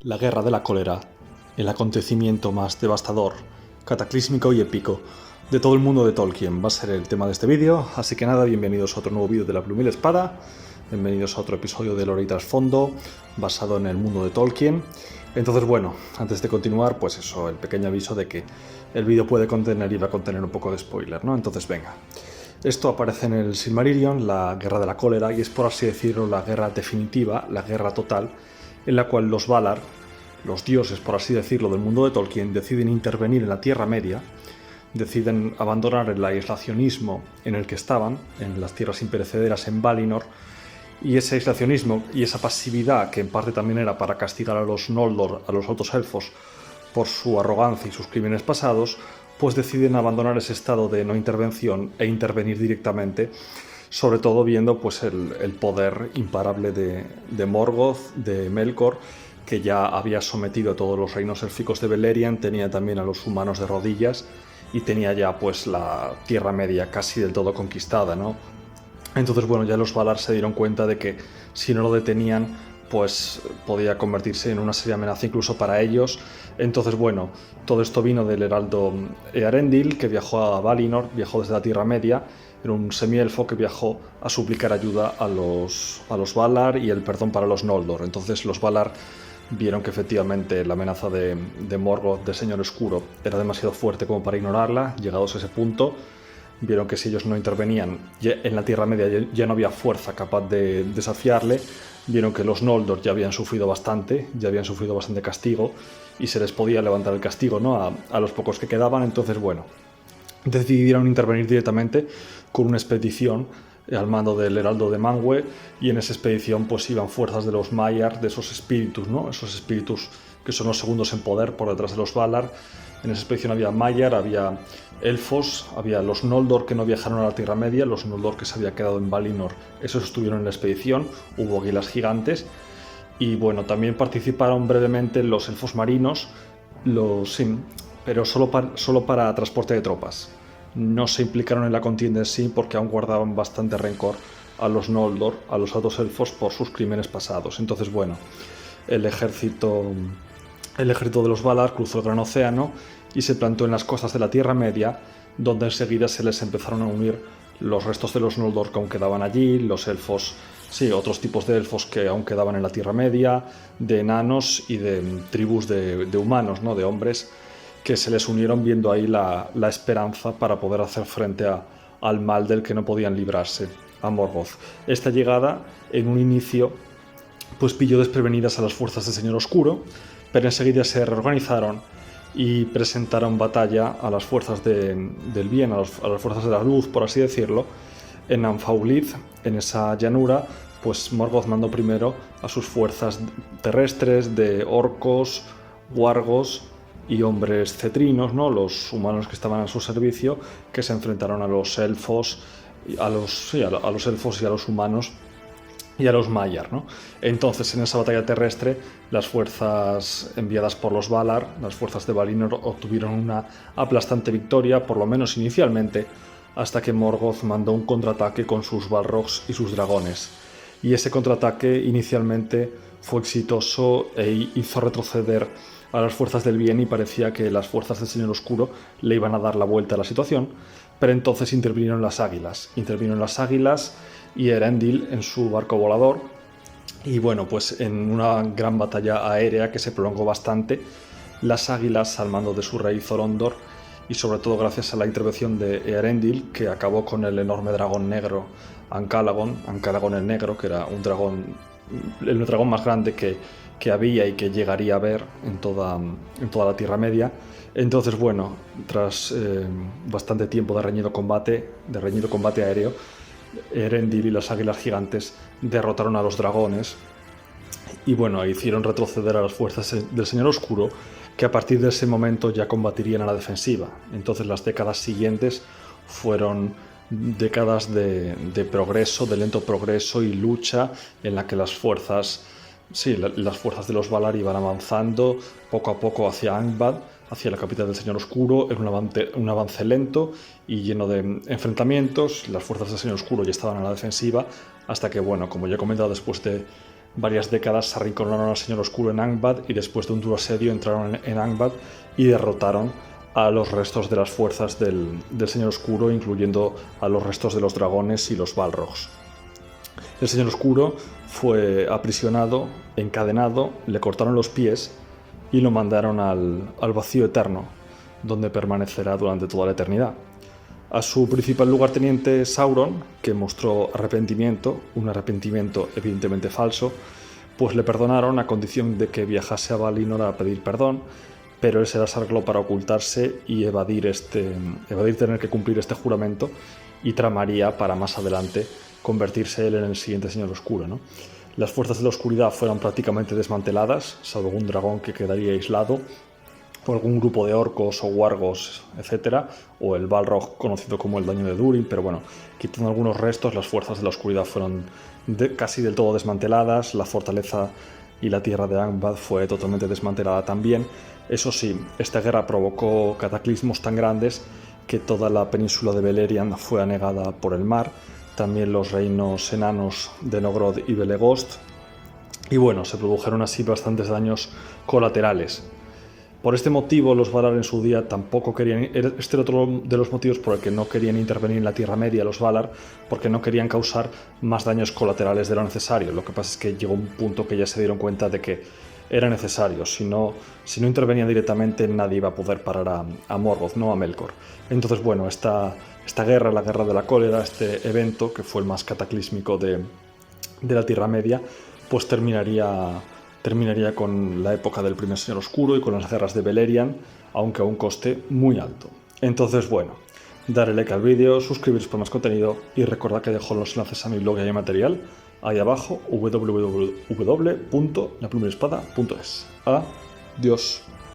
La Guerra de la Cólera, el acontecimiento más devastador, cataclísmico y épico de todo el mundo de Tolkien, va a ser el tema de este vídeo. Así que nada, bienvenidos a otro nuevo vídeo de La Pluma y la Espada, bienvenidos a otro episodio de Lore y Trasfondo, basado en el mundo de Tolkien. Entonces bueno, antes de continuar, pues eso, el pequeño aviso de que el vídeo puede contener y va a contener un poco de spoiler, ¿no? Entonces venga. Esto aparece en el Silmarillion, la Guerra de la Cólera, y es, por así decirlo, la guerra definitiva, la guerra total, en la cual los Valar, los dioses, por así decirlo, del mundo de Tolkien, deciden intervenir en la Tierra Media, deciden abandonar el aislacionismo en el que estaban, en las tierras imperecederas en Valinor, y ese aislacionismo y esa pasividad, que en parte también era para castigar a los Noldor, a los altos elfos, por su arrogancia y sus crímenes pasados, pues deciden abandonar ese estado de no intervención e intervenir directamente, sobre todo viendo pues el poder imparable de Morgoth, de Melkor, que ya había sometido a todos los reinos élficos de Beleriand, tenía también a los humanos de rodillas y tenía ya pues la Tierra Media casi del todo conquistada, ¿no? Entonces bueno, ya los Valar se dieron cuenta de que si no lo detenían, pues podía convertirse en una seria amenaza incluso para ellos. Entonces bueno, todo esto vino del heraldo Eärendil, que viajó a Valinor, viajó desde la Tierra Media, era un semielfo que viajó a suplicar ayuda a los Valar y el perdón para los Noldor. Entonces los Valar vieron que efectivamente la amenaza de Morgoth, de Señor Oscuro, era demasiado fuerte como para ignorarla. Llegados a ese punto, vieron que si ellos no intervenían en la Tierra Media ya no había fuerza capaz de desafiarle. Vieron que los Noldor ya habían sufrido bastante castigo y se les podía levantar el castigo, ¿no? a los pocos que quedaban. Entonces bueno, decidieron intervenir directamente con una expedición al mando del heraldo de Manwë, y en esa expedición pues iban fuerzas de los Maiar, de esos espíritus, ¿no? Esos espíritus que son los segundos en poder por detrás de los Valar. En esa expedición había Maiar, había elfos, había los Noldor que no viajaron a la Tierra Media, los Noldor que se había quedado en Valinor, esos estuvieron en la expedición, hubo águilas gigantes, y bueno, también participaron brevemente los elfos marinos, pero solo para transporte de tropas. No se implicaron en la contienda en sí porque aún guardaban bastante rencor a los Noldor, a los altos elfos, por sus crímenes pasados. Entonces bueno, el ejército de los Valar cruzó el gran océano y se plantó en las costas de la Tierra Media, donde enseguida se les empezaron a unir los restos de los Noldor que aún quedaban allí, los elfos, sí, otros tipos de elfos que aún quedaban en la Tierra Media, de enanos y de tribus de humanos, ¿no? De hombres, que se les unieron viendo ahí la esperanza para poder hacer frente al mal del que no podían librarse, a Morgoth. Esta llegada, en un inicio, pues pilló desprevenidas a las fuerzas del Señor Oscuro, pero enseguida se reorganizaron y presentaron batalla a las fuerzas del bien, a las fuerzas de la luz, por así decirlo. En Anfaulid, en esa llanura, pues Morgoth mandó primero a sus fuerzas terrestres de orcos, wargos y hombres cetrinos, ¿no? Los humanos que estaban a su servicio, que se enfrentaron a los elfos, a los elfos y a los humanos y a los Maiar, ¿no? Entonces, en esa batalla terrestre, las fuerzas enviadas por los Valar, las fuerzas de Valinor, obtuvieron una aplastante victoria, por lo menos inicialmente, hasta que Morgoth mandó un contraataque con sus Balrogs y sus dragones. Y ese contraataque inicialmente fue exitoso e hizo retroceder a las fuerzas del bien, y parecía que las fuerzas del Señor Oscuro le iban a dar la vuelta a la situación, pero entonces intervinieron las águilas y Eärendil en su barco volador, y bueno, pues en una gran batalla aérea que se prolongó bastante, las águilas, al mando de su rey Zorondor, y sobre todo gracias a la intervención de Eärendil, que acabó con el enorme dragón negro Ancalagon el Negro, que era el dragón más grande que había y que llegaría a ver en toda la Tierra Media. Entonces bueno, tras bastante tiempo de reñido combate aéreo, Eärendil y las águilas gigantes derrotaron a los dragones y bueno, hicieron retroceder a las fuerzas del Señor Oscuro, que a partir de ese momento ya combatirían a la defensiva. Entonces las décadas siguientes fueron décadas de progreso, de lento progreso y lucha, en la que las fuerzas de los Valar iban avanzando poco a poco hacia Angband, hacia la capital del Señor Oscuro, en un avance lento y lleno de enfrentamientos. Las fuerzas del Señor Oscuro ya estaban a la defensiva, hasta que, bueno, como ya he comentado, después de varias décadas se arrinconaron al Señor Oscuro en Angband y después de un duro asedio entraron en Angband y derrotaron a los restos de las fuerzas del Señor Oscuro, incluyendo a los restos de los dragones y los Balrogs. El Señor Oscuro fue aprisionado, encadenado, le cortaron los pies y lo mandaron al vacío eterno, donde permanecerá durante toda la eternidad. A su principal lugarteniente Sauron, que mostró arrepentimiento, un arrepentimiento evidentemente falso, pues le perdonaron a condición de que viajase a Valinor a pedir perdón, pero él se las arregló para ocultarse y evadir tener que cumplir este juramento, y tramaría para más adelante convertirse él en el siguiente Señor Oscuro, ¿no? Las fuerzas de la oscuridad fueron prácticamente desmanteladas, salvo un dragón que quedaría aislado, por algún grupo de orcos o wargos, etc., o el Balrog conocido como el Daño de Durin, pero bueno, quitando algunos restos, las fuerzas de la oscuridad fueron casi del todo desmanteladas, la fortaleza y la tierra de Angband fue totalmente desmantelada también. Eso sí, esta guerra provocó cataclismos tan grandes que toda la península de Beleriand fue anegada por el mar, también los reinos enanos de Nogrod y Belegost, y bueno, se produjeron así bastantes daños colaterales. Por este motivo, los Valar en su día tampoco querían... Este era otro de los motivos por el que no querían intervenir en la Tierra Media los Valar, porque no querían causar más daños colaterales de lo necesario. Lo que pasa es que llegó un punto que ya se dieron cuenta de que era necesario. Si no intervenían directamente, nadie iba a poder parar a Morgoth, no a Melkor. Entonces, bueno, esta guerra, la Guerra de la Cólera, este evento, que fue el más cataclísmico de la Tierra Media, pues terminaría con la época del primer Señor Oscuro y con las guerras de Beleriand, aunque a un coste muy alto. Entonces, bueno, darle like al vídeo, suscribiros para más contenido y recordad que dejo los enlaces a mi blog y a mi material ahí abajo, www.laplumaespada.es. Adiós.